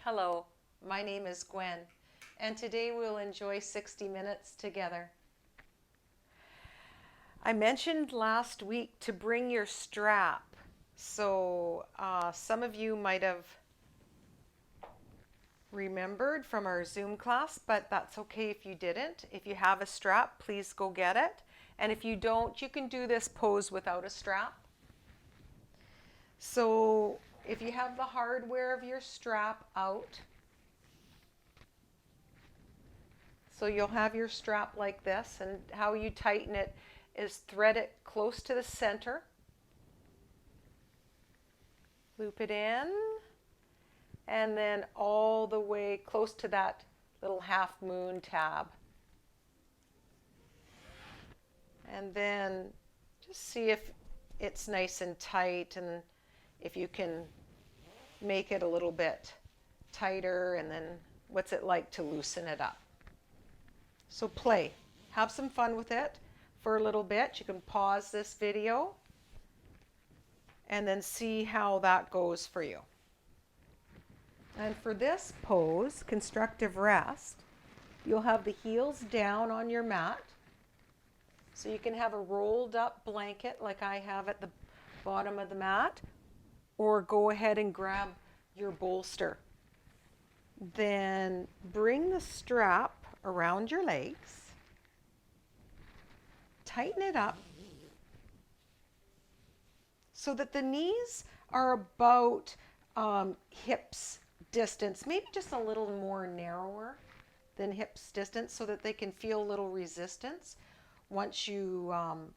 Hello, my name is Gwen, and today we'll enjoy 60 minutes together. I mentioned last week to bring your strap, so some of you might have remembered from our Zoom class, but that's okay if you didn't. If you have a strap, please go get it. And if you don't, you can do this pose without a strap. So if you have the hardware of your strap out, so you'll have your strap like this, and how you tighten it is thread it close to the center, loop it in, and then all the way close to that little half moon tab. And then just see if it's nice and tight, and if you can make it a little bit tighter, and then what's it like to loosen it up. So play, have some fun with it for a little bit. You can pause this video and then see how that goes for you. And for this pose, constructive rest, you'll have the heels down on your mat. So you can have a rolled up blanket like I have at the bottom of the mat, or go ahead and grab your bolster. Then bring the strap around your legs, tighten it up so that the knees are about hips distance, maybe just a little more narrower than hips distance, so that they can feel a little resistance once you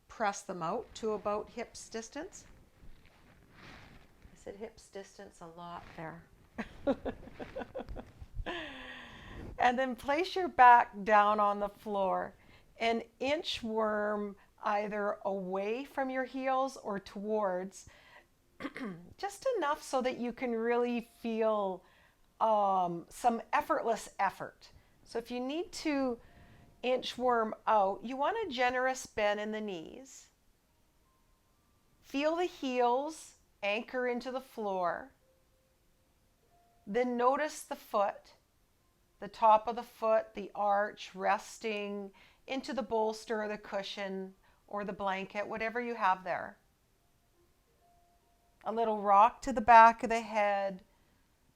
press them out to about hips distance. I said hips distance a lot there. And then place your back down on the floor and inchworm either away from your heels or towards, just enough so that you can really feel some effortless effort. So if you need to inchworm out, you want a generous bend in the knees. Feel the heels anchor into the floor. Then notice the foot, the top of the foot, the arch resting into the bolster or the cushion or the blanket, whatever you have there. A little rock to the back of the head,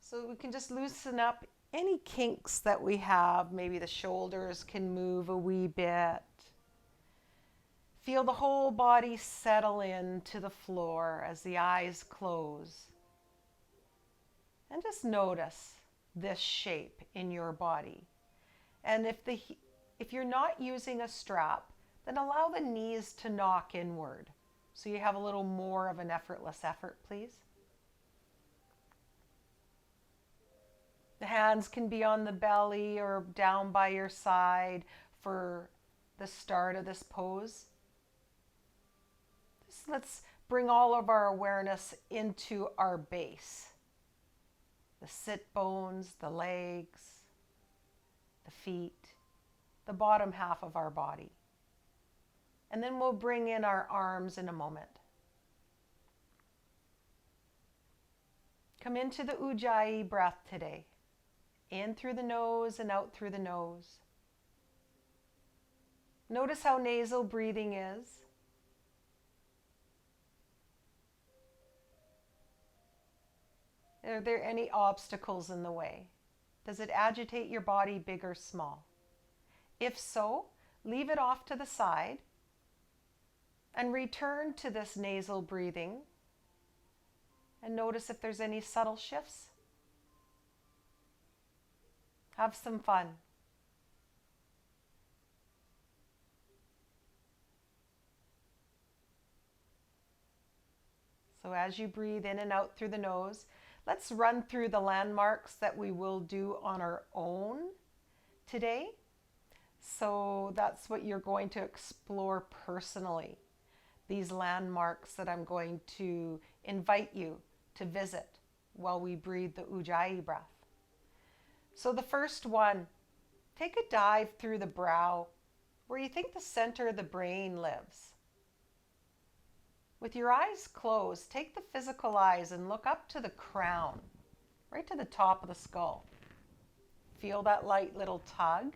so we can just loosen up any kinks that we have. Maybe the shoulders can move a wee bit. Feel the whole body settle into the floor as the eyes close. And just notice this shape in your body. And if you're not using a strap, then allow the knees to knock inward, so you have a little more of an effortless effort, please. The hands can be on the belly or down by your side for the start of this pose. Just let's bring all of our awareness into our base. The sit bones, the legs, the feet, the bottom half of our body. And then we'll bring in our arms in a moment. Come into the Ujjayi breath today. In through the nose and out through the nose. Notice how nasal breathing is. Are there any obstacles in the way? Does it agitate your body, big or small? If so, leave it off to the side and return to this nasal breathing, and notice if there's any subtle shifts. Have some fun. So as you breathe in and out through the nose, let's run through the landmarks that we will do on our own today. So that's what you're going to explore personally. These landmarks that I'm going to invite you to visit while we breathe the Ujjayi breath. So the first one, take a dive through the brow where you think the center of the brain lives. With your eyes closed, take the physical eyes and look up to the crown. right to the top of the skull. Feel that light little tug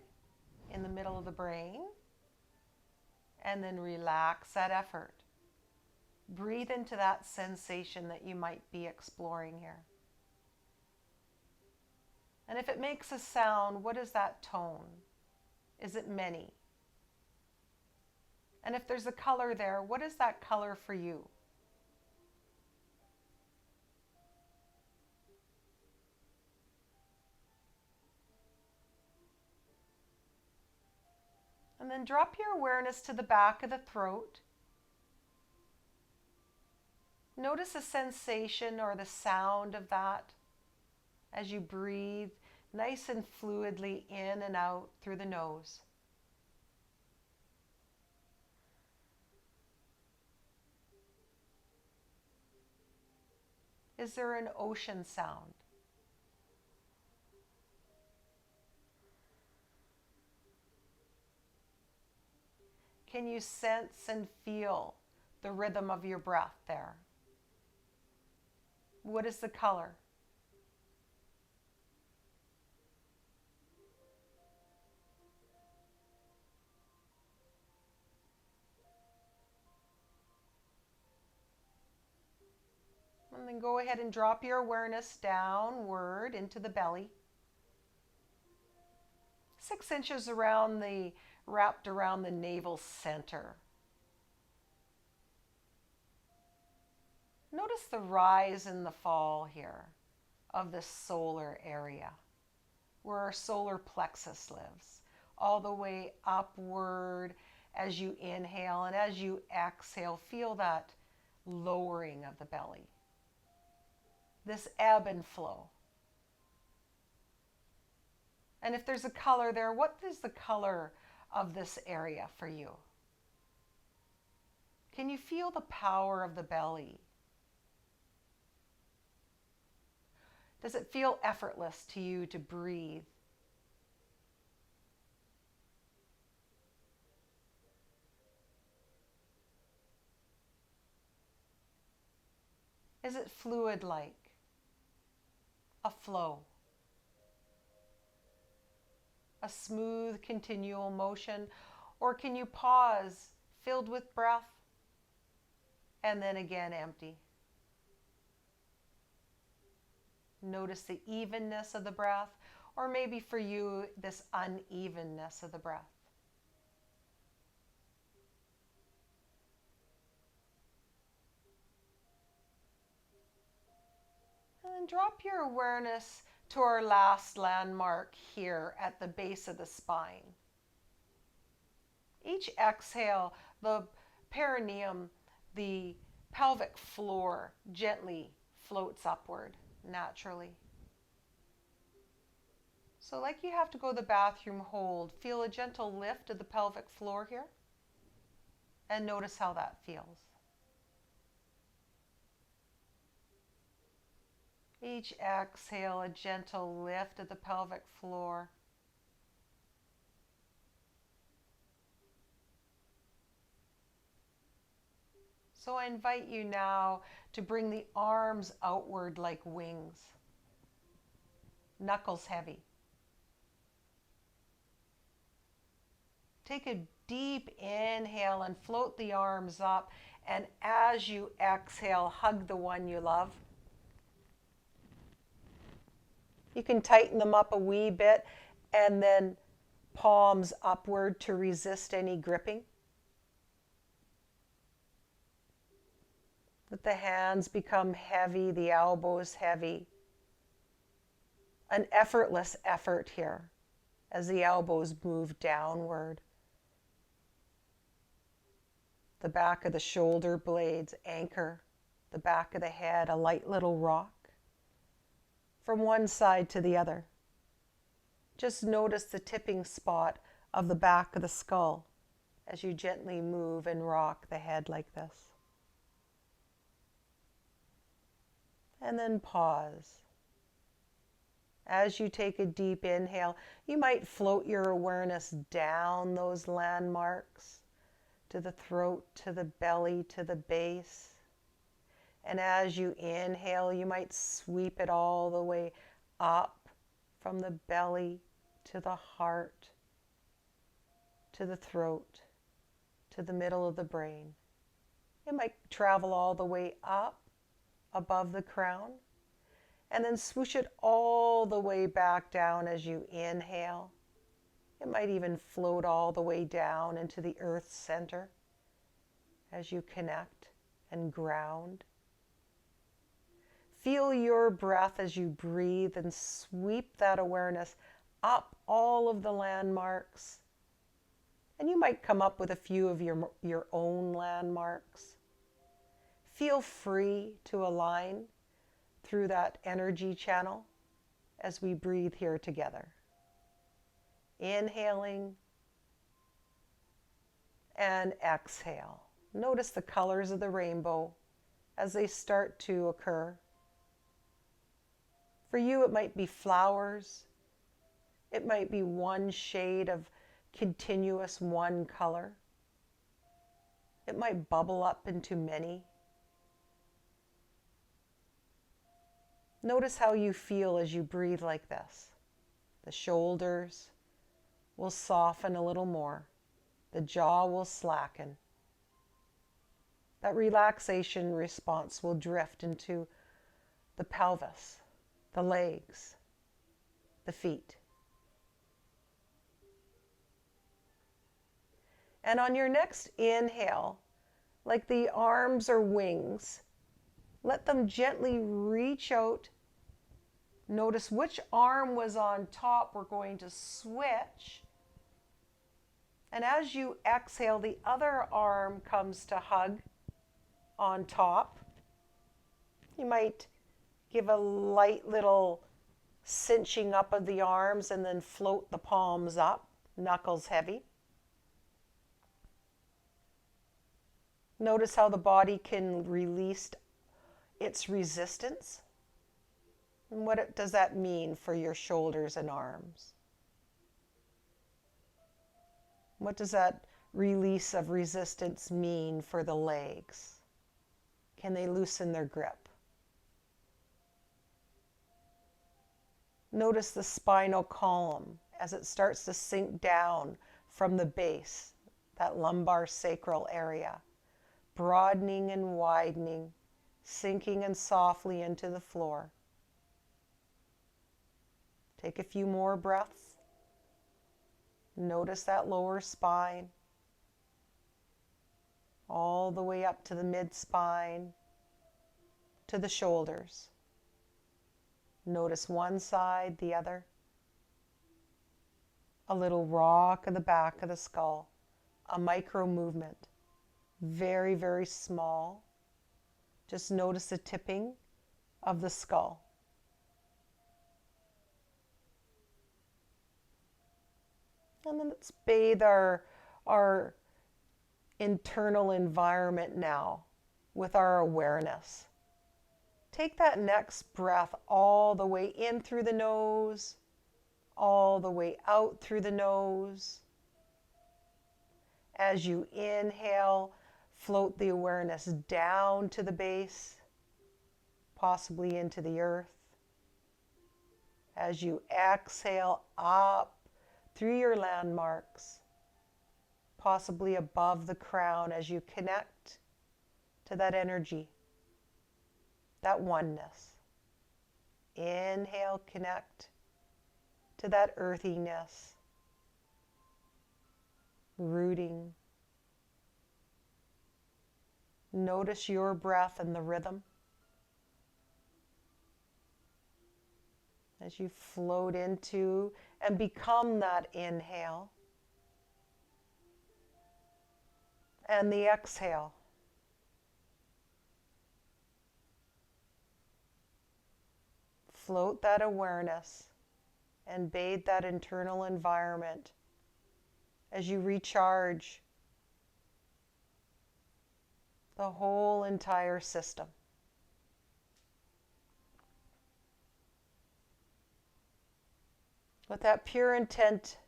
in the middle of the brain, and then relax that effort. Breathe into that sensation that you might be exploring here. And if it makes a sound, what is that tone? Is it many? And if there's a color there, what is that color for you? And then drop your awareness to the back of the throat. Notice the sensation or the sound of that as you breathe nice and fluidly in and out through the nose. Is there an ocean sound? Can you sense and feel the rhythm of your breath there? What is the color? And then go ahead and drop your awareness downward into the belly. 6 inches wrapped around the navel center. Notice the rise and the fall here of the solar area, where our solar plexus lives, all the way upward as you inhale, and as you exhale, feel that lowering of the belly, this ebb and flow. And if there's a color there, what is the color of this area for you? Can you feel the power of the belly? Does it feel effortless to you to breathe? Is it fluid-like? A flow? A smooth, continual motion? Or can you pause, filled with breath, and then again empty? Notice the evenness of the breath, or maybe for you, this unevenness of the breath. And then drop your awareness to our last landmark here at the base of the spine. Each exhale, the perineum, the pelvic floor gently floats upward naturally. So like you have to go to the bathroom, hold. Feel a gentle lift of the pelvic floor here. And notice how that feels. Each exhale, a gentle lift of the pelvic floor. So I invite you now to bring the arms outward like wings. Knuckles heavy. Take a deep inhale and float the arms up. And as you exhale, hug the one you love. You can tighten them up a wee bit and then palms upward to resist any gripping. Let the hands become heavy, the elbows heavy. An effortless effort here as the elbows move downward. The back of the shoulder blades anchor the back of the head, a light little rock from one side to the other. Just notice the tipping spot of the back of the skull as you gently move and rock the head like this. And then pause. As you take a deep inhale, you might float your awareness down those landmarks to the throat, to the belly, to the base. And as you inhale, you might sweep it all the way up from the belly to the heart, to the throat, to the middle of the brain. It might travel all the way up above the crown, and then swoosh it all the way back down as you inhale. It might even float all the way down into the earth's center as you connect and ground. Feel your breath as you breathe and sweep that awareness up all of the landmarks. And you might come up with a few of your own landmarks. Feel free to align through that energy channel as we breathe here together. Inhaling and exhale. Notice the colors of the rainbow as they start to occur. For you, it might be flowers. It might be one shade of continuous one color. It might bubble up into many. Notice how you feel as you breathe like this. The shoulders will soften a little more. The jaw will slacken. That relaxation response will drift into the pelvis, the legs, the feet. And on your next inhale, like the arms or wings, let them gently reach out. Notice which arm was on top. We're going to switch. And as you exhale, the other arm comes to hug on top. You might give a light little cinching up of the arms and then float the palms up, knuckles heavy. Notice how the body can release its resistance. And what does that mean for your shoulders and arms? What does that release of resistance mean for the legs? Can they loosen their grip? Notice the spinal column as it starts to sink down from the base, that lumbar sacral area, broadening and widening, sinking and softly into the floor. Take a few more breaths. Notice that lower spine, all the way up to the mid-spine, to the shoulders. Notice one side, the other. A little rock of the back of the skull, a micro movement, very, very small. Just notice the tipping of the skull. And then let's bathe our internal environment now with our awareness. Take that next breath all the way in through the nose, all the way out through the nose. As you inhale, float the awareness down to the base, possibly into the earth. As you exhale, up through your landmarks, possibly above the crown as you connect to that energy, that oneness. Inhale, connect to that earthiness, rooting. Notice your breath and the rhythm as you float into and become that inhale and the exhale. Float that awareness and bathe that internal environment as you recharge the whole entire system. With that pure intent,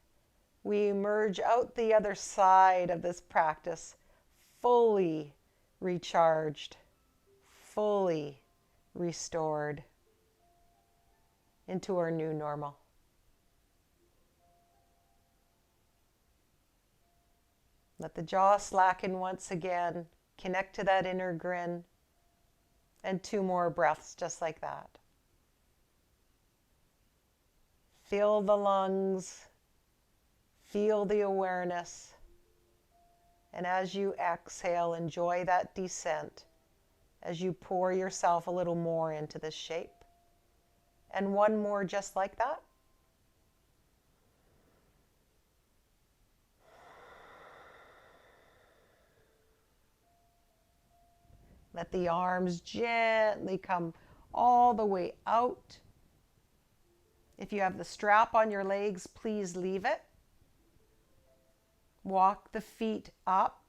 we emerge out the other side of this practice fully recharged, fully restored into our new normal. Let the jaw slacken once again. Connect to that inner grin. And 2 more breaths just like that. Fill the lungs. Feel the awareness. And as you exhale, enjoy that descent as you pour yourself a little more into this shape. And 1 more just like that. Let the arms gently come all the way out. If you have the strap on your legs, please leave it. Walk the feet up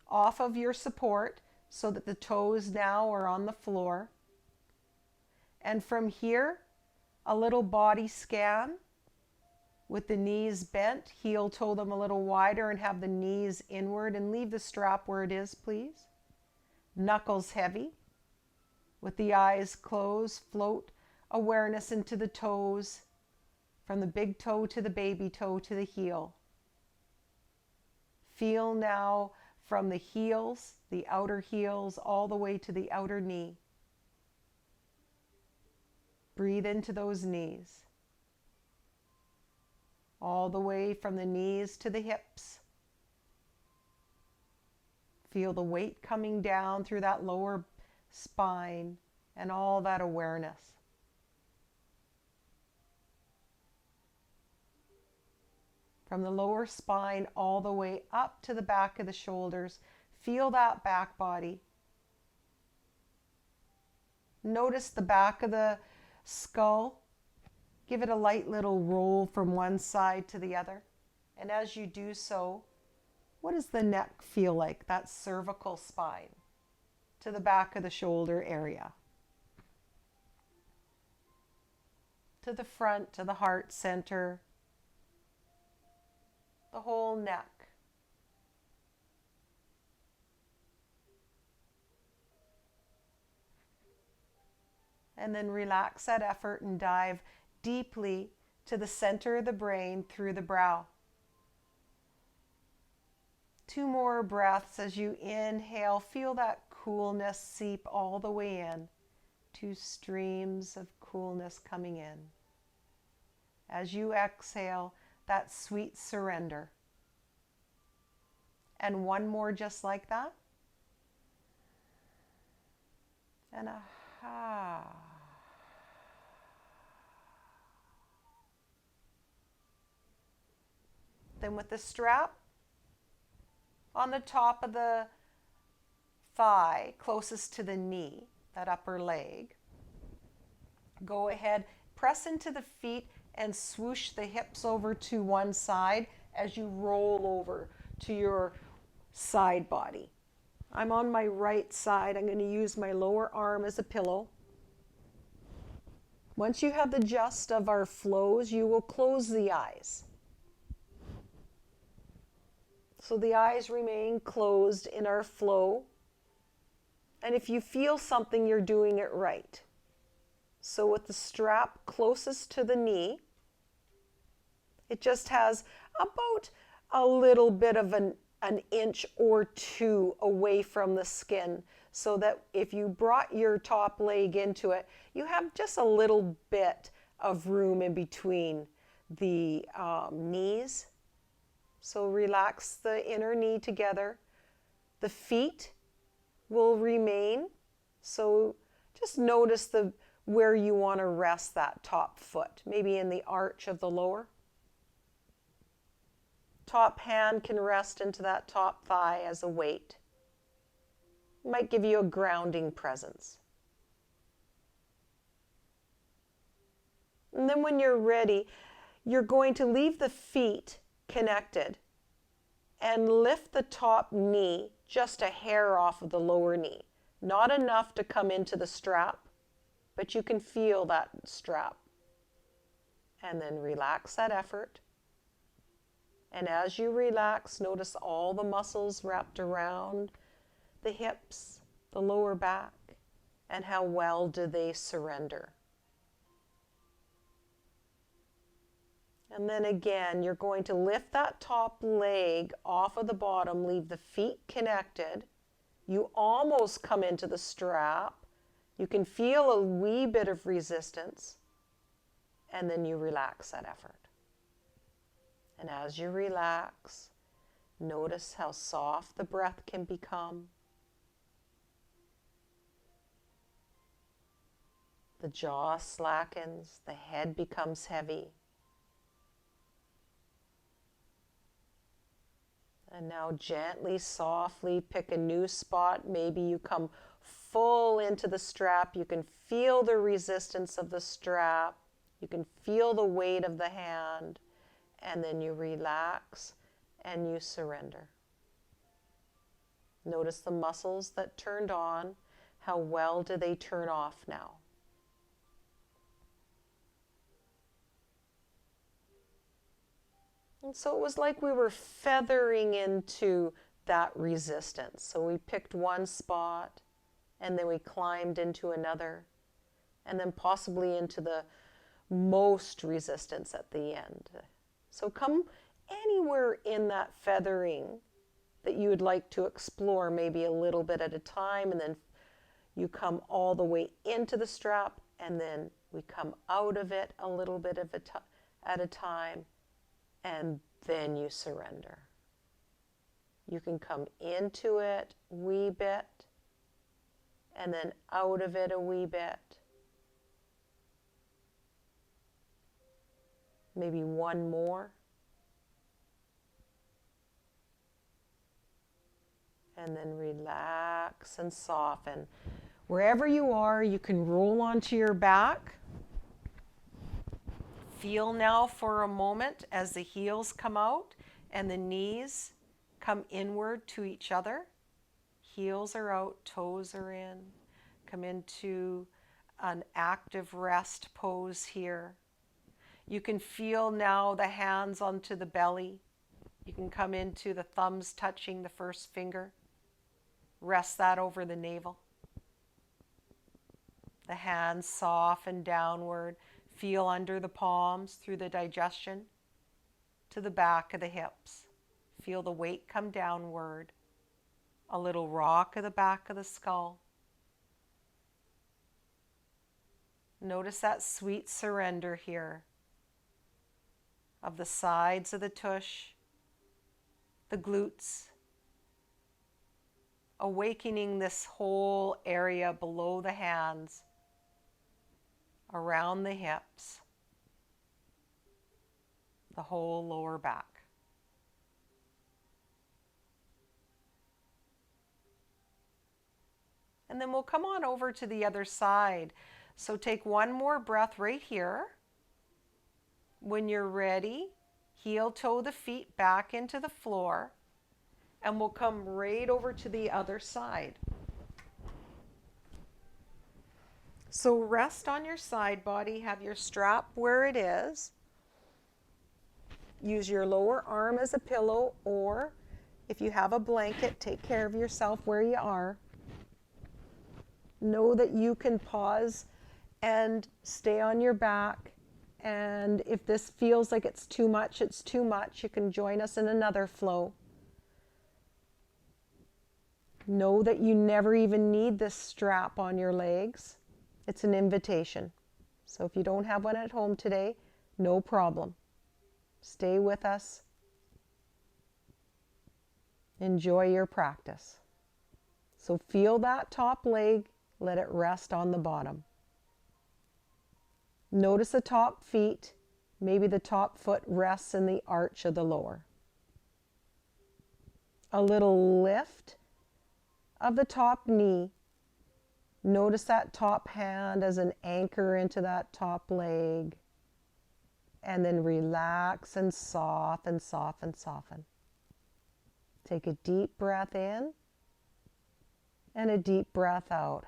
off of your support so that the toes now are on the floor. And from here, a little body scan with the knees bent, heel toe them a little wider and have the knees inward, and leave the strap where it is, please. Knuckles heavy. With the eyes closed, float awareness into the toes, from the big toe to the baby toe to the heel. Feel now from the heels, the outer heels, all the way to the outer knee. Breathe into those knees. All the way from the knees to the hips. Feel the weight coming down through that lower spine and all that awareness. From the lower spine all the way up to the back of the shoulders, feel that back body. Notice the back of the skull. Give it a light little roll from one side to the other. And as you do so, what does the neck feel like? That cervical spine to the back of the shoulder area. To the front, to the heart center. The whole neck. And then relax that effort and dive deeply to the center of the brain through the brow. 2 more breaths as you inhale. Feel that coolness seep all the way in. 2 streams of coolness coming in. As you exhale, that sweet surrender. And 1 more just like that. And aha. Then with the strap on the top of the thigh, closest to the knee, that upper leg, go ahead, press into the feet and swoosh the hips over to one side as you roll over to your side body. I'm on my right side. I'm going to use my lower arm as a pillow. Once you have the gist of our flows, you will close the eyes. So the eyes remain closed in our flow. And if you feel something, you're doing it right. So with the strap closest to the knee, it just has about a little bit of an inch or 2 away from the skin, so that if you brought your top leg into it, you have just a little bit of room in between the knees. So relax the inner knee together. The feet will remain. So just notice where you want to rest that top foot, maybe in the arch of the lower. Top hand can rest into that top thigh as a weight. It might give you a grounding presence. And then when you're ready, you're going to leave the feet connected and lift the top knee just a hair off of the lower knee. Not enough to come into the strap, but you can feel that strap. And then relax that effort. And as you relax, notice all the muscles wrapped around the hips, the lower back. and how well do they surrender. And then again, you're going to lift that top leg off of the bottom, leave the feet connected. You almost come into the strap. You can feel a wee bit of resistance, and then you relax that effort. And as you relax, notice how soft the breath can become. The jaw slackens, the head becomes heavy. And now gently, softly pick a new spot. Maybe you come full into the strap. You can feel the resistance of the strap. You can feel the weight of the hand. And then you relax and you surrender. Notice the muscles that turned on. How well do they turn off now? And so it was like we were feathering into that resistance. So we picked one spot, and then we climbed into another, and then possibly into the most resistance at the end. So come anywhere in that feathering that you would like to explore, maybe a little bit at a time, and then you come all the way into the strap, and then we come out of it a little bit at a time, and then you surrender. You can come into it a wee bit, and then out of it a wee bit. Maybe one more. And then relax and soften. Wherever you are, you can roll onto your back. Feel now for a moment as the heels come out and the knees come inward to each other. Heels are out, toes are in. Come into an active rest pose here. You can feel now the hands onto the belly. You can come into the thumbs touching the first finger. Rest that over the navel. The hands soften downward. Feel under the palms through the digestion to the back of the hips. Feel the weight come downward. A little rock of the back of the skull. Notice that sweet surrender here of the sides of the tush, the glutes, awakening this whole area below the hands, around the hips, the whole lower back. And then we'll come on over to the other side. So take one more breath right here. When you're ready, heel toe the feet back into the floor, and we'll come right over to the other side. So rest on your side body, have your strap where it is. Use your lower arm as a pillow, or if you have a blanket, take care of yourself where you are. Know that you can pause and stay on your back. And if this feels like it's too much, it's too much. You can join us in another flow. Know that you never even need this strap on your legs. It's an invitation. So if you don't have one at home today, no problem. Stay with us. Enjoy your practice. So feel that top leg, let it rest on the bottom. Notice the top feet. Maybe the top foot rests in the arch of the lower. A little lift of the top knee. Notice that top hand as an anchor into that top leg. And then relax and soften, soften, soften. Take a deep breath in and a deep breath out.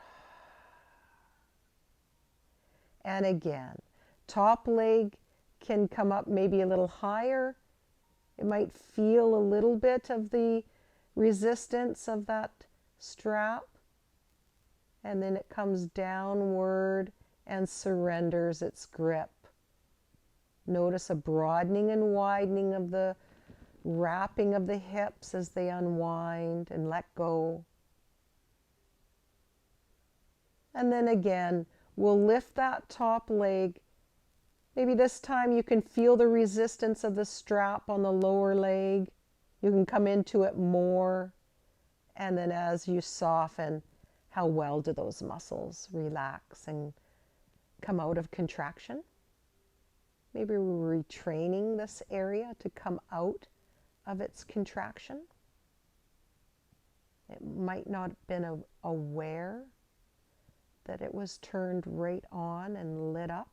And again, top leg can come up maybe a little higher. It might feel a little bit of the resistance of that strap. and then it comes downward and surrenders its grip. Notice a broadening and widening of the wrapping of the hips as they unwind and let go. And then again, we'll lift that top leg. Maybe this time you can feel the resistance of the strap on the lower leg. You can come into it more. And then as you soften, how well do those muscles relax and come out of contraction? Maybe we're retraining this area to come out of its contraction. It might not have been aware that it was turned right on and lit up.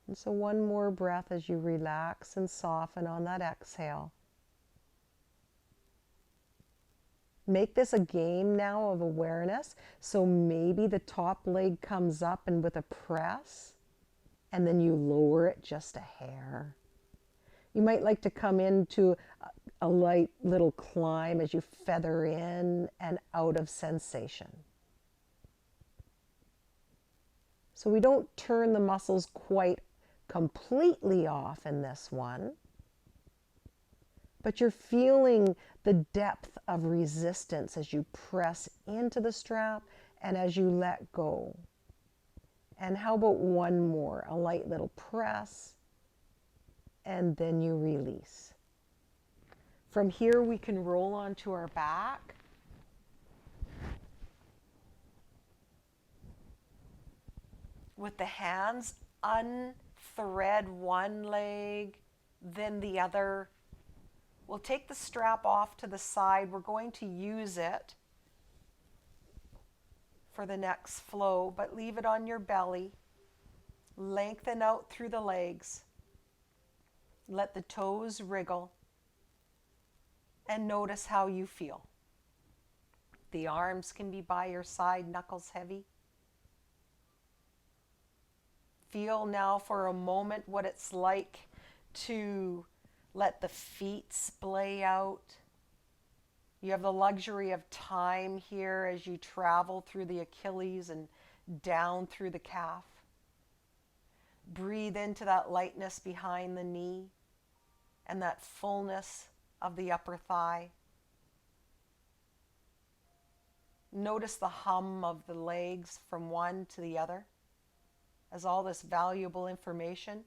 And so one more breath as you relax and soften on that exhale. Make this a game now of awareness. So maybe the top leg comes up and with a press, and then you lower it just a hair. You might like to come into a light little climb as you feather in and out of sensation. So we don't turn the muscles quite completely off in this one, but you're feeling the depth of resistance as you press into the strap and as you let go. And how about one more, a light little press, and then you release. From here we can roll onto our back. With the hands, unthread one leg, then the other. We'll take the strap off to the side. We're going to use it for the next flow, but leave it on your belly. Lengthen out through the legs. Let the toes wriggle. And notice how you feel. The arms can be by your side, knuckles heavy. Feel now for a moment what it's like to let the feet splay out. You have the luxury of time here as you travel through the Achilles and down through the calf. Breathe into that lightness behind the knee and that fullness of the upper thigh. Notice the hum of the legs from one to the other as all this valuable information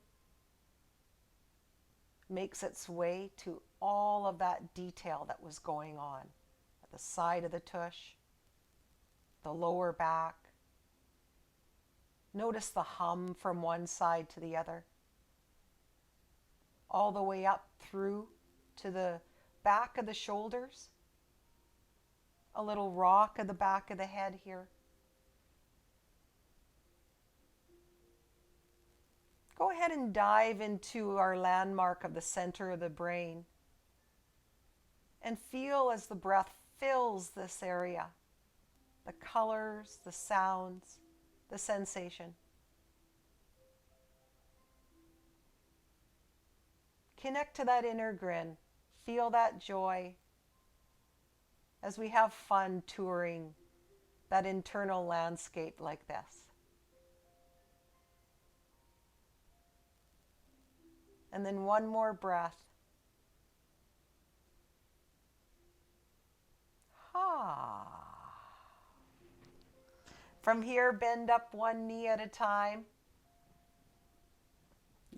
makes its way to all of that detail that was going on at the side of the tush, the lower back. Notice the hum from one side to the other, all the way up through to the back of the shoulders, a little rock of the back of the head here. Go ahead and dive into our landmark of the center of the brain and feel as the breath fills this area, the colors, the sounds, the sensation. Connect to that inner grin. Feel that joy as we have fun touring that internal landscape like this. And then one more breath. From here, bend up one knee at a time.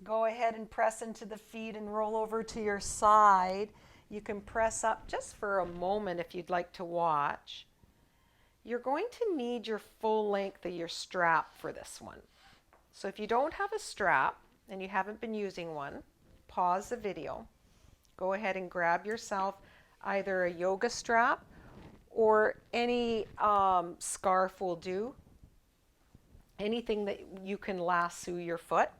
Go ahead and press into the feet and roll over to your side. You can press up just for a moment if you'd like to watch. You're going to need your full length of your strap for this one. So if you don't have a strap and you haven't been using one, pause the video. Go ahead and grab yourself either a yoga strap or any scarf will do. Anything that you can lasso your foot.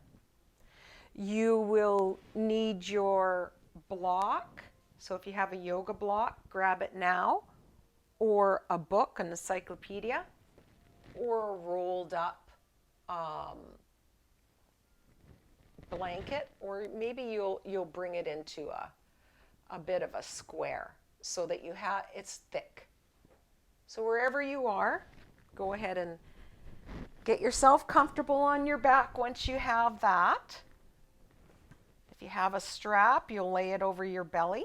You will need your block. So if you have a yoga block, grab it now, or a book, an encyclopedia, or a rolled up blanket, or maybe you'll bring it into a bit of a square. so that it's thick. So wherever you are, go ahead and get yourself comfortable on your back once you have that. If you have a strap, you'll lay it over your belly.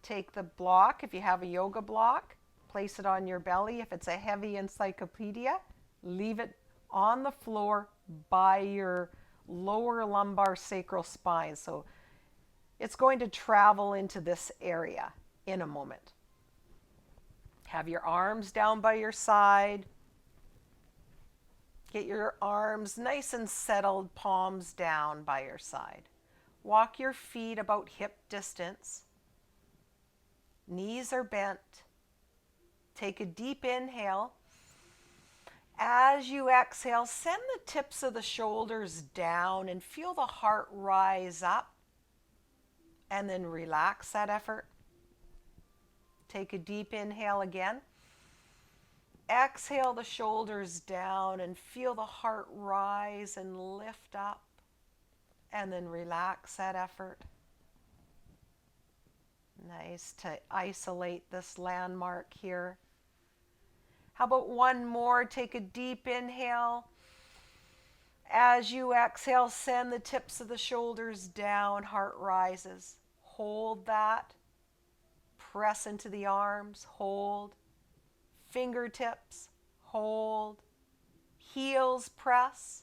Take the block, if you have a yoga block, place it on your belly. If it's a heavy encyclopedia, leave it on the floor by your lower lumbar sacral spine. So it's going to travel into this area in a moment. Have your arms down by your side. Get your arms nice and settled, palms down by your side. Walk your feet about hip distance. Knees are bent. Take a deep inhale. As you exhale, send the tips of the shoulders down and feel the heart rise up. And then relax that effort. Take a deep inhale again. Exhale the shoulders down and feel the heart rise and lift up. And then relax that effort. Nice to isolate this landmark here. How about one more? Take a deep inhale. As you exhale, send the tips of the shoulders down, heart rises. Hold that. Press into the arms, hold. Fingertips, hold. Heels press.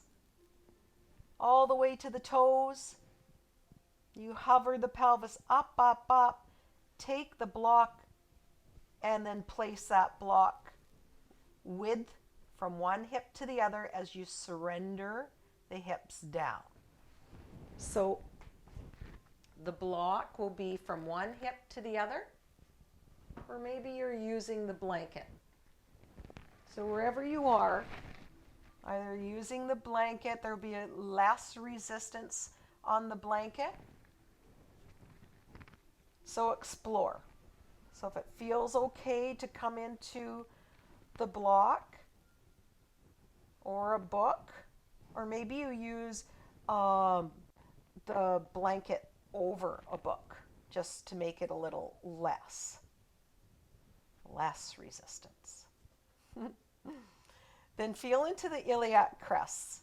All the way to the toes. You hover the pelvis up, up, up. Take the block and then place that block width from one hip to the other as you surrender the hips down. So the block will be from one hip to the other, or maybe you're using the blanket. So wherever you are, either using the blanket, there'll be a less resistance on the blanket. So explore. So if it feels okay to come into the block or a book, or maybe you use the blanket over a book just to make it a little less resistance. Then feel into the iliac crests,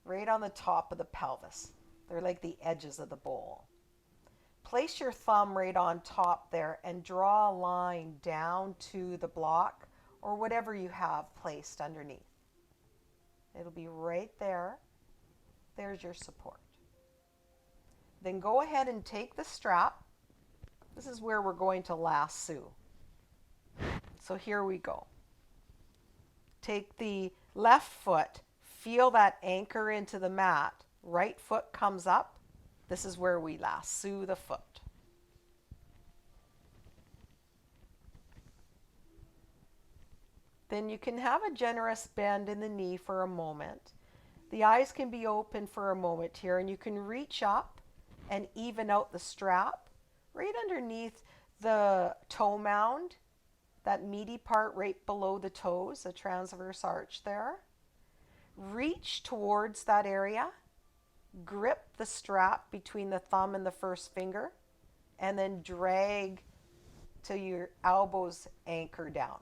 right on the top of the pelvis. They're like the edges of the bowl. Place your thumb right on top there and draw a line down to the block or whatever you have placed underneath. It'll be right there. There's your support. Then go ahead and take the strap. This is where we're going to lasso. So here we go. Take the left foot, feel that anchor into the mat. Right foot comes up. This is where we lasso the foot. Then you can have a generous bend in the knee for a moment. The eyes can be open for a moment here, and you can reach up and even out the strap right underneath the toe mound, that meaty part right below the toes, the transverse arch there. Reach towards that area. Grip the strap between the thumb and the first finger, and then drag till your elbows anchor down.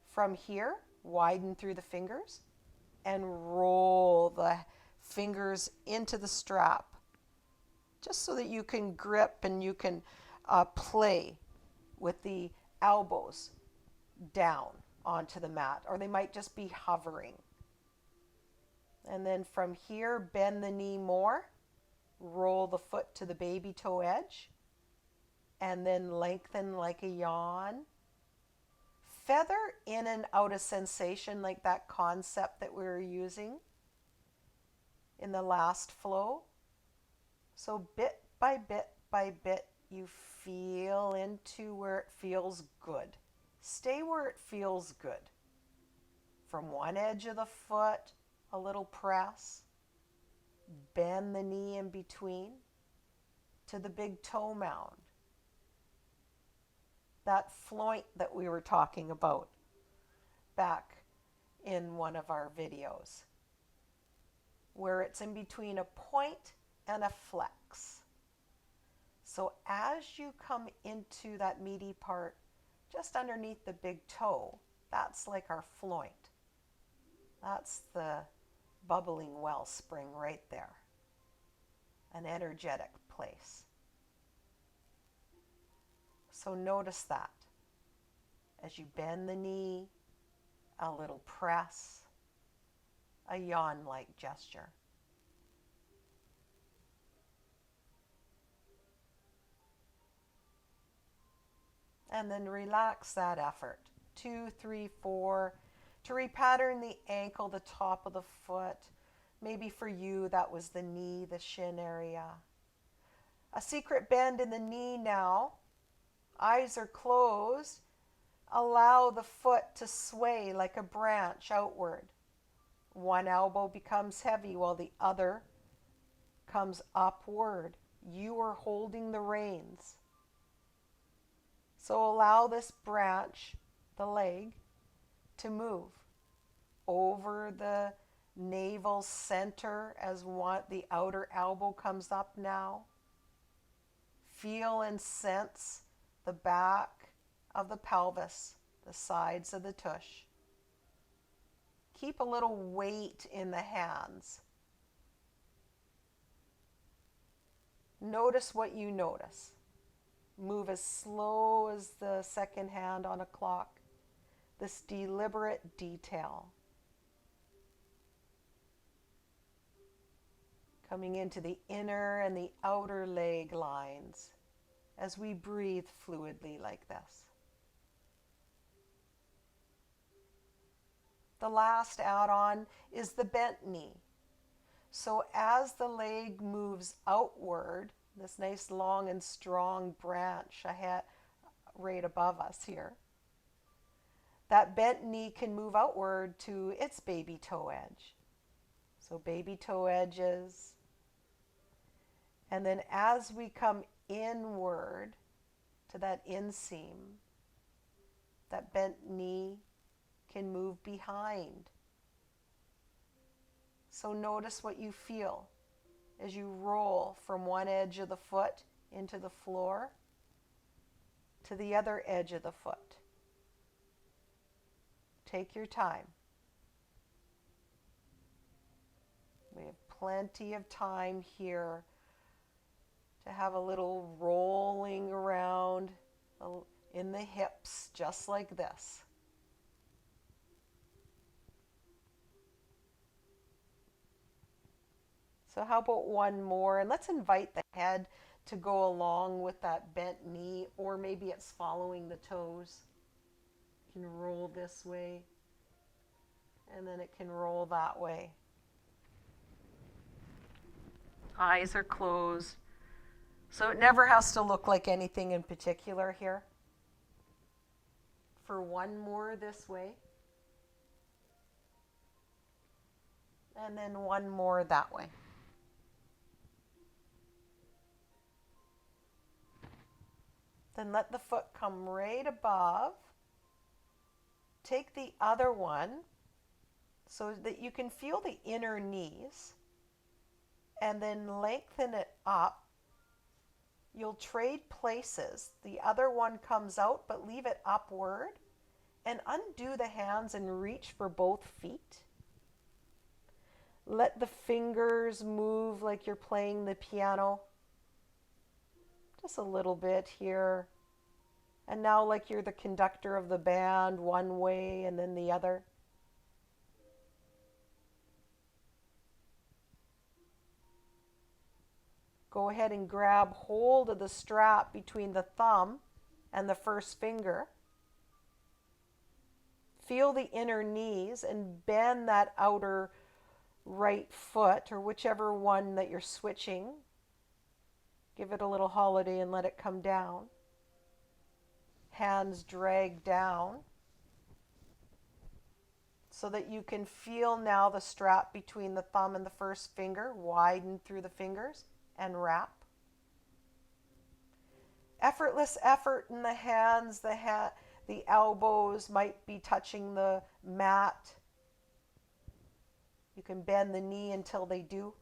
From here, widen through the fingers and roll the fingers into the strap, just so that you can grip and you can play with the elbows down onto the mat, or they might just be hovering. And then from here, bend the knee more, roll the foot to the baby toe edge, and then lengthen like a yawn. Feather in and out a sensation like that concept that we were using in the last flow. So bit by bit by bit, you feel into where it feels good. Stay where it feels good. From one edge of the foot, a little press, bend the knee in between to the big toe mound. That floint that we were talking about back in one of our videos, where it's in between a point and a flex. So as you come into that meaty part, just underneath the big toe, that's like our floint. That's the bubbling wellspring right there. An energetic place. So notice that. As you bend the knee, a little press, a yawn-like gesture. And then relax that effort. 2, 3, 4. To repattern the ankle, the top of the foot. Maybe for you that was the knee, the shin area. A secret bend in the knee now. Eyes are closed. Allow the foot to sway like a branch outward. One elbow becomes heavy while the other comes upward. You are holding the reins. So allow this branch, the leg, to move over the navel center as the outer elbow comes up now. Feel and sense the back of the pelvis, the sides of the tush. Keep a little weight in the hands. Notice what you notice. Move as slow as the second hand on a clock. This deliberate detail. Coming into the inner and the outer leg lines as we breathe fluidly like this. The last add-on is the bent knee. So as the leg moves outward, this nice long and strong branch ahead, right above us here, that bent knee can move outward to its baby toe edge. So baby toe edges. And then as we come inward to that inseam, that bent knee can move behind. So notice what you feel as you roll from one edge of the foot into the floor to the other edge of the foot. Take your time. We have plenty of time here to have a little rolling around in the hips, just like this. So how about one more? And let's invite the head to go along with that bent knee, or maybe it's following the toes. It can roll this way, and then it can roll that way. Eyes are closed. So it never has to look like anything in particular here. For one more this way. And then one more that way. Then let the foot come right above. Take the other one so that you can feel the inner knees. And then lengthen it up. You'll trade places. The other one comes out, but leave it upward. And undo the hands and reach for both feet. Let the fingers move like you're playing the piano. Just a little bit here. And now like you're the conductor of the band, one way and then the other. Go ahead and grab hold of the strap between the thumb and the first finger. Feel the inner knees and bend that outer right foot, or whichever one that you're switching. Give it a little holiday and let it come down. Hands drag down so that you can feel now the strap between the thumb and the first finger widen through the fingers and wrap. Effortless effort in the hands, the elbows might be touching the mat. You can bend the knee until they do.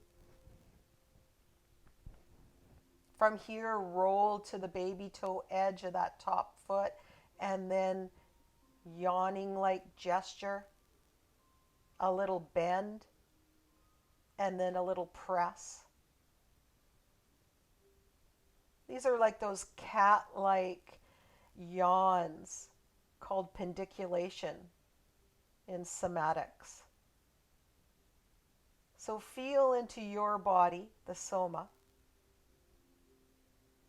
From here, roll to the baby toe edge of that top foot, and then yawning like gesture, a little bend, and then a little press. These are like those cat-like yawns called pendiculation in somatics. So feel into your body, the soma.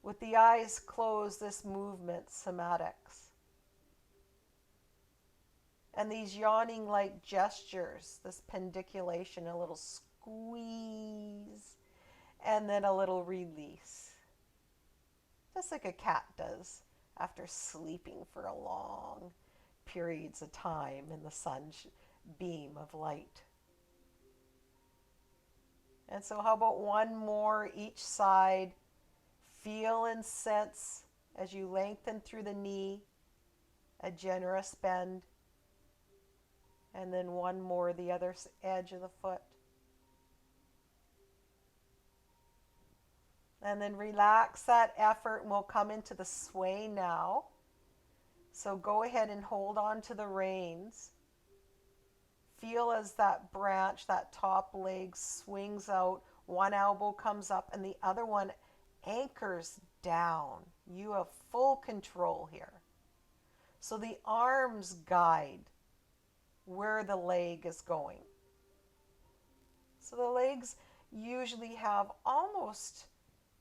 With the eyes closed, this movement, somatics. And these yawning like gestures, this pendiculation, a little squeeze, and then a little release. Just like a cat does after sleeping for a long periods of time in the sun's beam of light. And so how about one more each side? Feel and sense as you lengthen through the knee, a generous bend, and then one more the other edge of the foot. And then relax that effort, and we'll come into the sway now. So go ahead and hold on to the reins. Feel as that branch, that top leg swings out, one elbow comes up and the other one anchors down. You have full control here. So the arms guide where the leg is going. So the legs usually have almost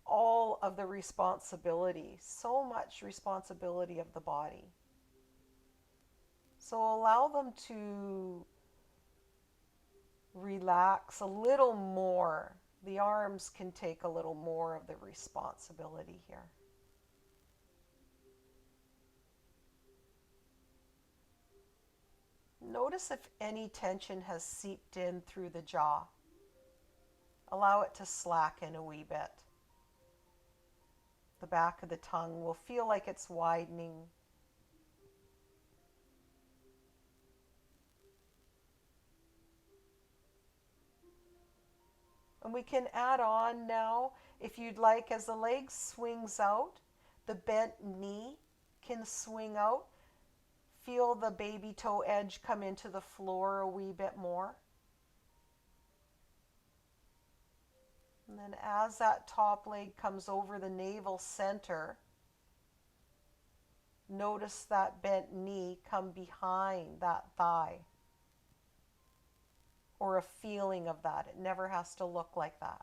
all of the responsibility, so much responsibility of the body. So allow them to relax a little more. The arms can take a little more of the responsibility here. Notice if any tension has seeped in through the jaw. Allow it to slacken a wee bit. The back of the tongue will feel like it's widening. And we can add on now, if you'd like, as the leg swings out, the bent knee can swing out. Feel the baby toe edge come into the floor a wee bit more. And then as that top leg comes over the navel center, notice that bent knee come behind that thigh. Or a feeling of that. It never has to look like that.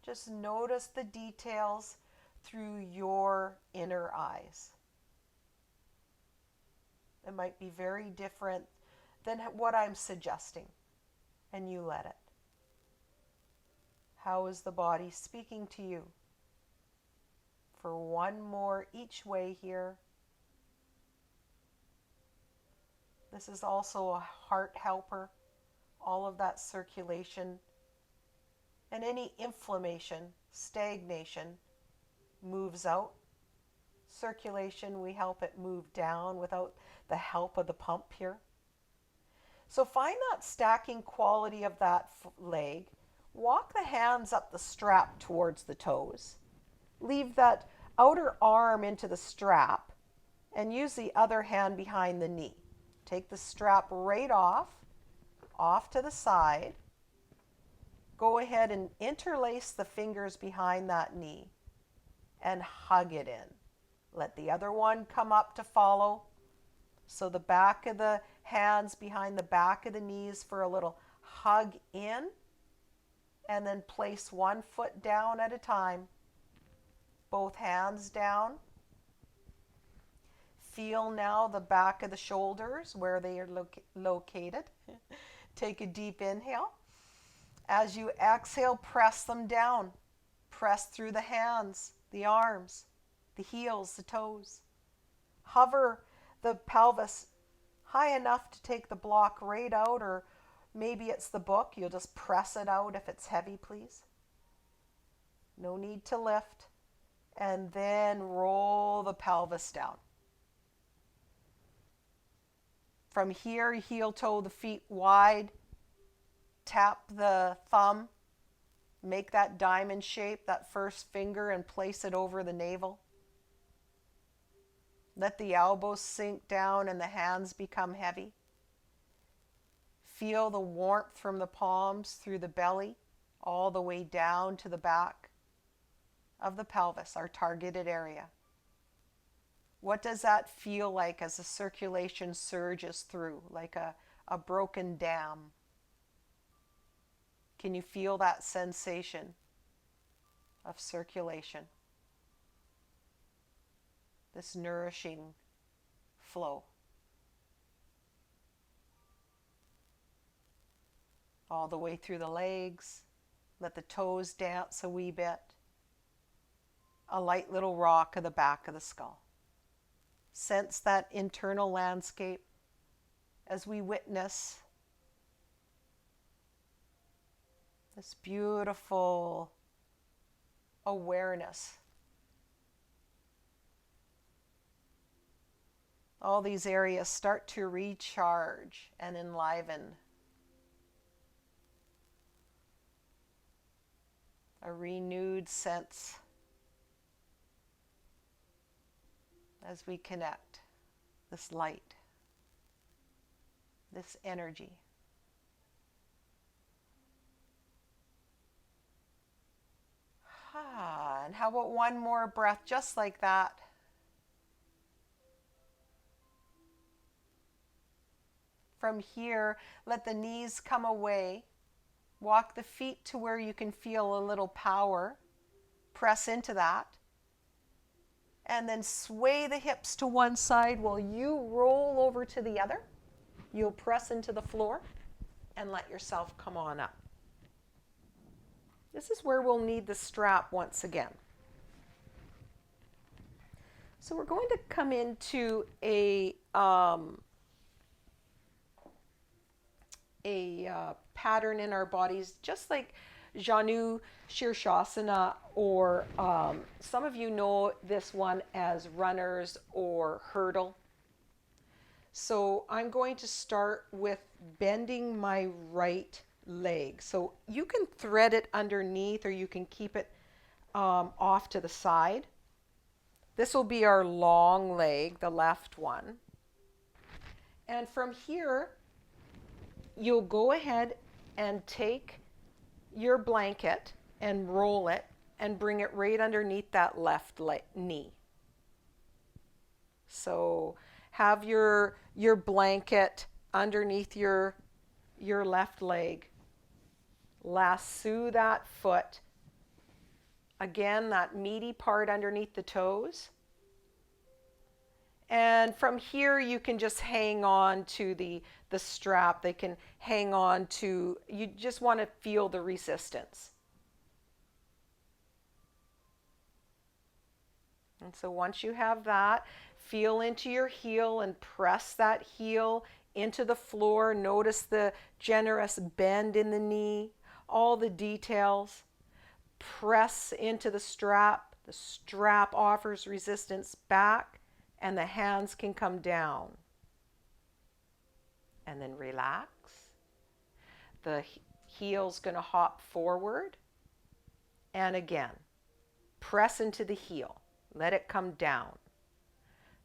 Just notice the details through your inner eyes. It might be very different than what I'm suggesting, and you let it. How is the body speaking to you? For one more each way here. This is also a heart helper, all of that circulation. And any inflammation, stagnation, moves out. Circulation, we help it move down without the help of the pump here. So find that stacking quality of that leg. Walk the hands up the strap towards the toes. Leave that outer arm into the strap and use the other hand behind the knee. Take the strap right off to the side. Go ahead and interlace the fingers behind that knee and hug it in. Let the other one come up to follow. So the back of the hands behind the back of the knees for a little hug in, and then place one foot down at a time. Both hands down. Feel now the back of the shoulders where they are located. Take a deep inhale. As you exhale, press them down. Press through the hands, the arms, the heels, the toes. Hover the pelvis high enough to take the block right out, or maybe it's the book. You'll just press it out if it's heavy, please. No need to lift. And then roll the pelvis down. From here, heel toe the feet wide. Tap the thumb. Make that diamond shape, that first finger, and place it over the navel. Let the elbows sink down and the hands become heavy. Feel the warmth from the palms through the belly, all the way down to the back of the pelvis, our targeted area. What does that feel like as the circulation surges through, like a broken dam? Can you feel that sensation of circulation? This nourishing flow. All the way through the legs. Let the toes dance a wee bit. A light little rock of the back of the skull. Sense that internal landscape as we witness this beautiful awareness. All these areas start to recharge and enliven. A renewed sense as we connect this light, this energy. And how about one more breath just like that? From here, let the knees come away. Walk the feet to where you can feel a little power. Press into that. And then sway the hips to one side while you roll over to the other. You'll press into the floor and let yourself come on up. This is where we'll need the strap once again. So we're going to come into a pattern in our bodies, just like Janu Shirshasana, or some of you know this one as runners or hurdle. So I'm going to start with bending my right leg. So you can thread it underneath or you can keep it off to the side. This will be our long leg, the left one. And from here, you'll go ahead and take your blanket and roll it and bring it right underneath that left knee. So have your blanket underneath your left leg. Lasso that foot. Again, that meaty part underneath the toes. And from here, you can just hang on to the strap. They can hang on to, you just want to feel the resistance. And so once you have that, feel into your heel and press that heel into the floor. Notice the generous bend in the knee, all the details. Press into the strap. The strap offers resistance back, and the hands can come down. And then relax. The heel's going to hop forward. And again, press into the heel. Let it come down.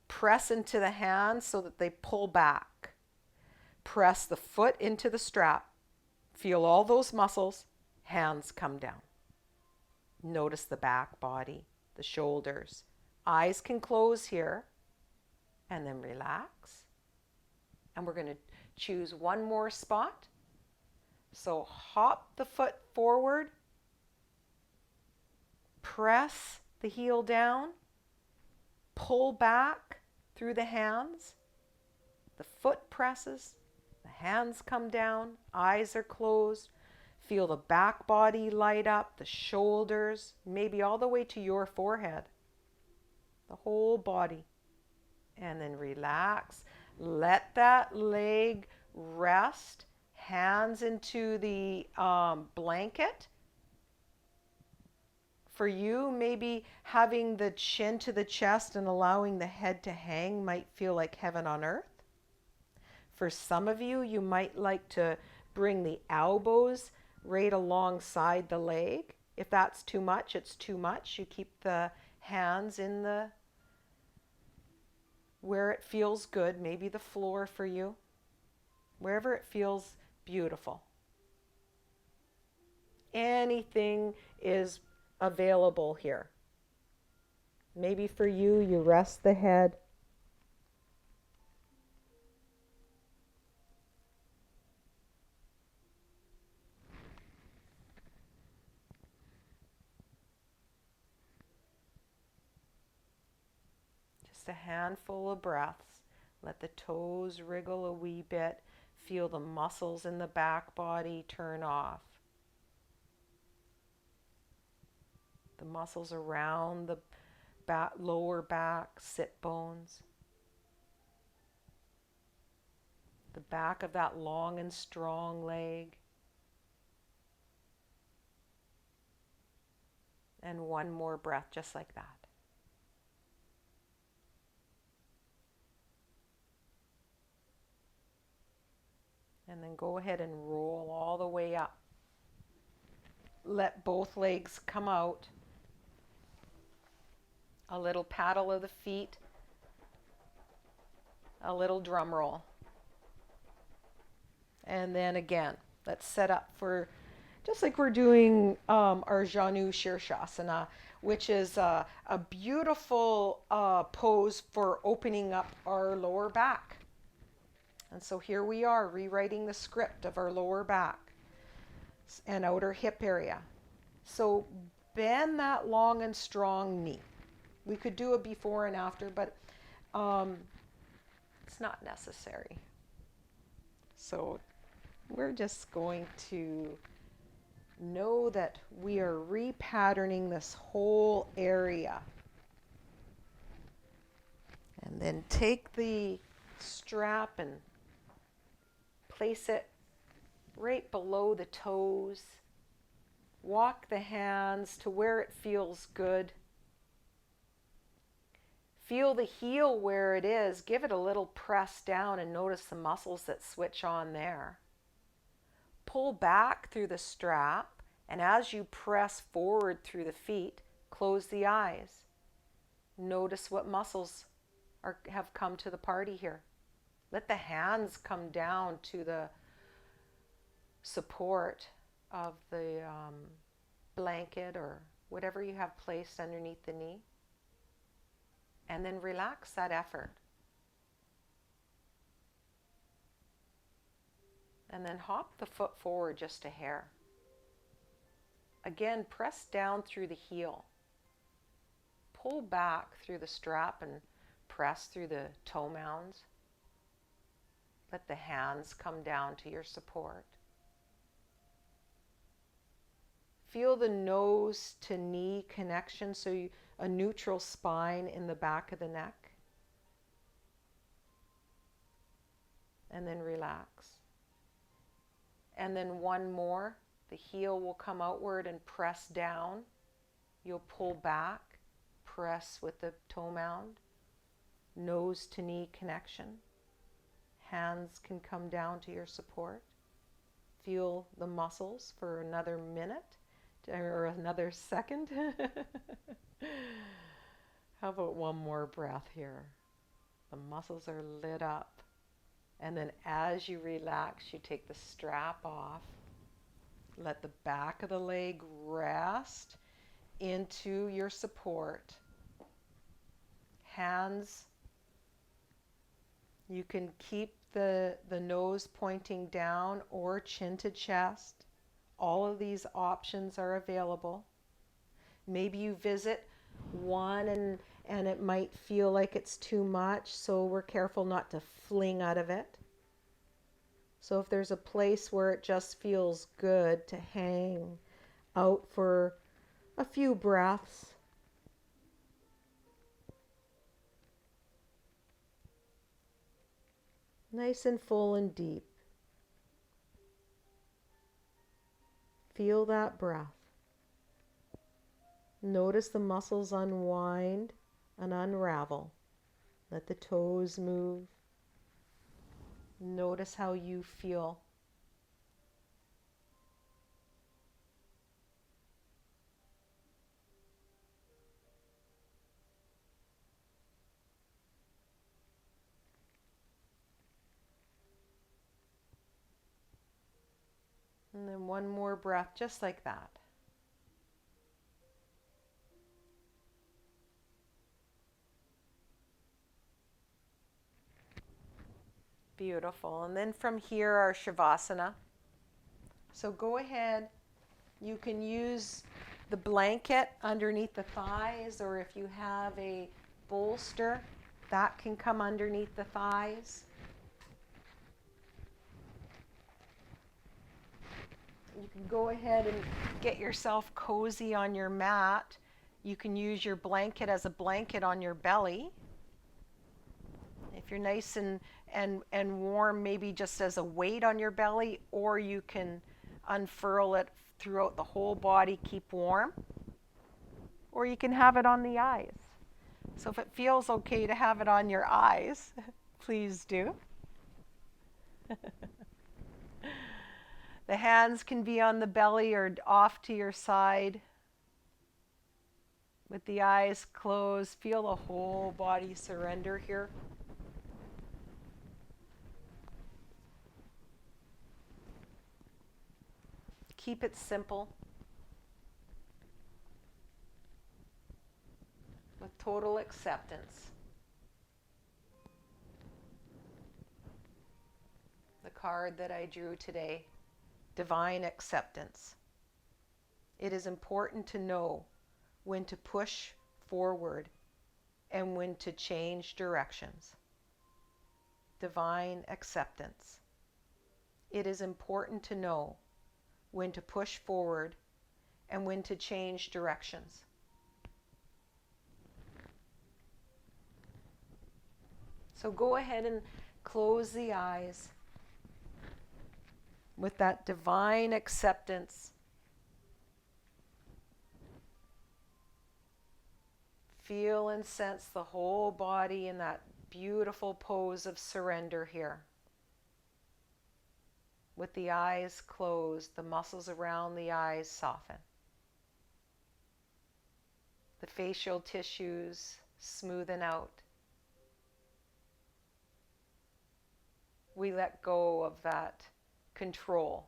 Press into the hands so that they pull back. Press the foot into the strap. Feel all those muscles. Hands come down. Notice the back body, the shoulders. Eyes can close here. And then relax. And we're going to choose one more spot. So hop the foot forward. Press the heel down. Pull back through the hands. The foot presses. The hands come down. Eyes are closed. Feel the back body light up. The shoulders, maybe all the way to your forehead. The whole body. And then relax. Let that leg rest. Hands into the blanket. For you, maybe having the chin to the chest and allowing the head to hang might feel like heaven on earth. For some of you, you might like to bring the elbows right alongside the leg. If that's too much, it's too much. You keep the hands in the where it feels good, maybe the floor for you, wherever it feels beautiful. Anything is available here. Maybe for you, you rest the head. Just a handful of breaths. Let the toes wriggle a wee bit. Feel the muscles in the back body turn off. The muscles around the lower back, sit bones. The back of that long and strong leg. And one more breath just like that. And then go ahead and roll all the way up. Let both legs come out. A little paddle of the feet. A little drum roll. And then again, let's set up for, just like we're doing our Janu Shirshasana, which is a beautiful pose for opening up our lower back. And so here we are, rewriting the script of our lower back and outer hip area. So bend that long and strong knee. We could do a before and after, but it's not necessary. So we're just going to know that we are repatterning this whole area. And then take the strap and place it right below the toes. Walk the hands to where it feels good. Feel the heel where it is. Give it a little press down and notice the muscles that switch on there. Pull back through the strap, and as you press forward through the feet, close the eyes. Notice what muscles have come to the party here. Let the hands come down to the support of the blanket or whatever you have placed underneath the knee. And then relax that effort. And then hop the foot forward just a hair. Again, press down through the heel. Pull back through the strap and press through the toe mounds. Let the hands come down to your support. Feel the nose to knee connection, so a neutral spine in the back of the neck. And then relax. And then one more. The heel will come outward and press down. You'll pull back, press with the toe mound. Nose to knee connection. Hands can come down to your support. Feel the muscles for another minute or another second. How about one more breath here? The muscles are lit up. And then as you relax, you take the strap off. Let the back of the leg rest into your support. Hands, you can keep the nose pointing down or chin to chest. All of these options are available. Maybe you visit one and it might feel like it's too much, so we're careful not to fling out of it. So if there's a place where it just feels good to hang out for a few breaths. Nice and full and deep. Feel that breath. Notice the muscles unwind and unravel. Let the toes move. Notice how you feel. And then one more breath, just like that. Beautiful. And then from here, our Shavasana. So go ahead. You can use the blanket underneath the thighs, or if you have a bolster, that can come underneath the thighs. You can go ahead and get yourself cozy on your mat. You can use your blanket as a blanket on your belly. If you're nice and warm, maybe just as a weight on your belly, or you can unfurl it throughout the whole body, keep warm. Or you can have it on the eyes. So if it feels okay to have it on your eyes, please do. The hands can be on the belly or off to your side. With the eyes closed, feel the whole body surrender here. Keep it simple. With total acceptance. The card that I drew today, divine acceptance. It is important to know when to push forward and when to change directions. Divine acceptance. It is important to know when to push forward and when to change directions. So go ahead and close the eyes with that divine acceptance. Feel and sense the whole body in that beautiful pose of surrender here. With the eyes closed, the muscles around the eyes soften. The facial tissues smoothen out. We let go of that control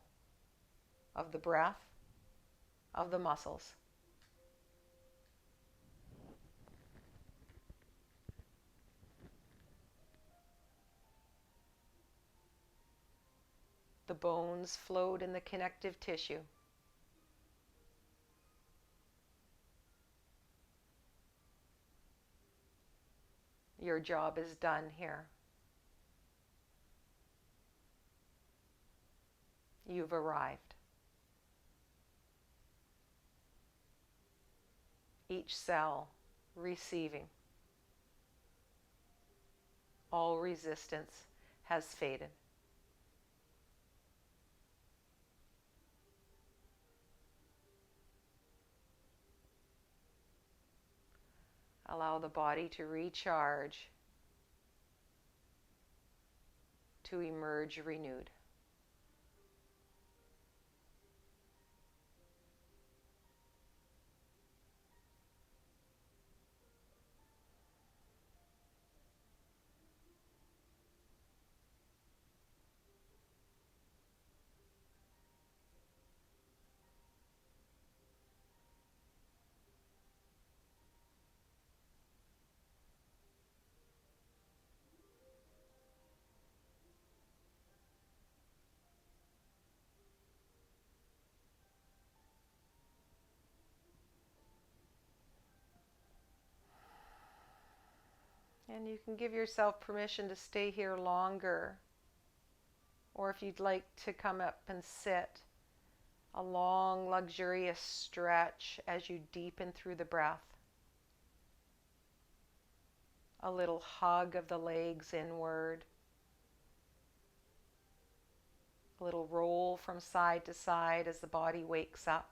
of the breath, of the muscles. The bones float in the connective tissue. Your job is done here. You've arrived. Each cell receiving. All resistance has faded. Allow the body to recharge, to emerge renewed. And you can give yourself permission to stay here longer. Or if you'd like to come up and sit, a long, luxurious stretch as you deepen through the breath. A little hug of the legs inward. A little roll from side to side as the body wakes up.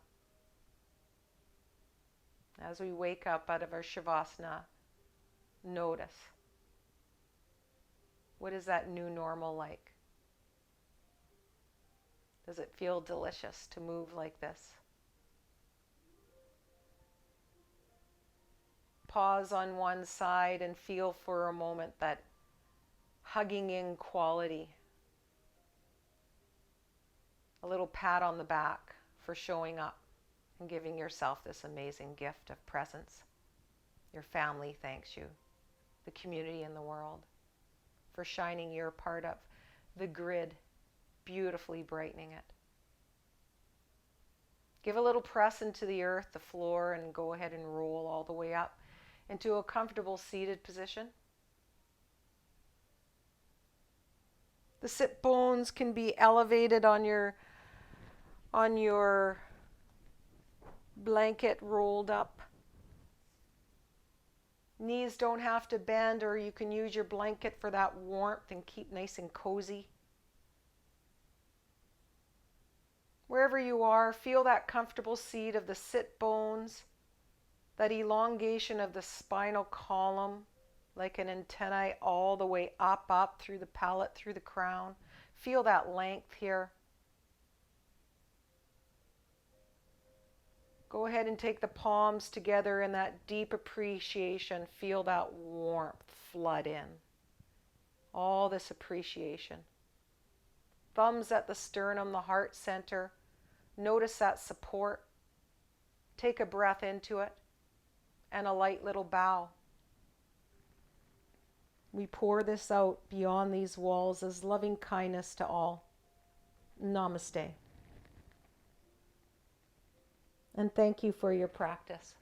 As we wake up out of our Shavasana, notice. What is that new normal like? Does it feel delicious to move like this? Pause on one side and feel for a moment that hugging in quality. a little pat on the back for showing up and giving yourself this amazing gift of presence. Your family thanks you, the community and the world, for shining your part of the grid, beautifully brightening it. Give a little press into the earth, the floor, and go ahead and roll all the way up into a comfortable seated position. The sit bones can be elevated on your blanket rolled up. Knees don't have to bend, or you can use your blanket for that warmth and keep nice and cozy. Wherever you are, feel that comfortable seat of the sit bones, that elongation of the spinal column, like an antennae all the way up through the palate, through the crown. Feel that length here. Go ahead and take the palms together in that deep appreciation. Feel that warmth flood in. All this appreciation. Thumbs at the sternum, the heart center. Notice that support. Take a breath into it and a light little bow. We pour this out beyond these walls as loving kindness to all. Namaste. And thank you for your practice.